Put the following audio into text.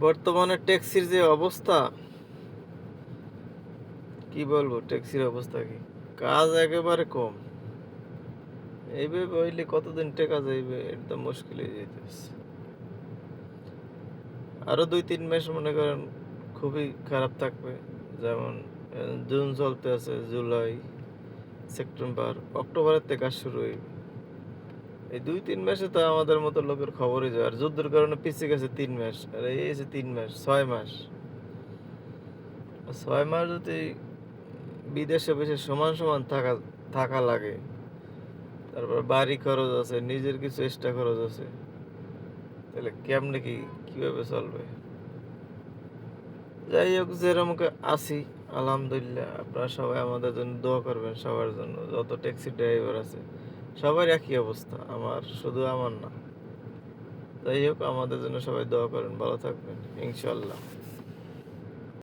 বর্তমানে ট্যাক্সির যে অবস্থা, কি বলবো ট্যাক্সির অবস্থা কি? কাজ একেবারে কম। এইভাবে হইলে কতদিন টেকা যাইবে? এটা তো মুশকিল হয়ে যাইতেছে। আরো ২-৩ মাস মনে করেন খুবই খারাপ থাকবে। যেমন জুন চলতে আছে, জুলাই, সেপ্টেম্বর, অক্টোবরের থেকে কাজ শুরু হইবে। এই ২-৩ মাসে তো আমাদের মতো লোকের খবরই যায়। আর যুদ্ধের কারণে পিছিয়ে গেছে ৩ মাস। আর এই এসে ৩ মাস, ৬ মাস। ৬ মাস যদি বিদেশে বসে সমান, সমান থাকা থাকা লাগে, তারপর বাড়ি খরচ আছে, নিজের কিছু এক্সট্রা খরচ আছে। তাহলে কেমনে কি কিভাবে চলবে? যাই হোক যেরকম আছি আলহামদুলিল্লাহ। আপনারা সবাই আমাদের জন্য দোয়া করবেন, সবার জন্য। যত ট্যাক্সি ড্রাইভার আছে সবার একই অবস্থা। শুধু আমার না। যাই হোক আমাদের জন্য সবাই দোয়া করেন। ভালো থাকবেন। ইনশাআল্লাহ।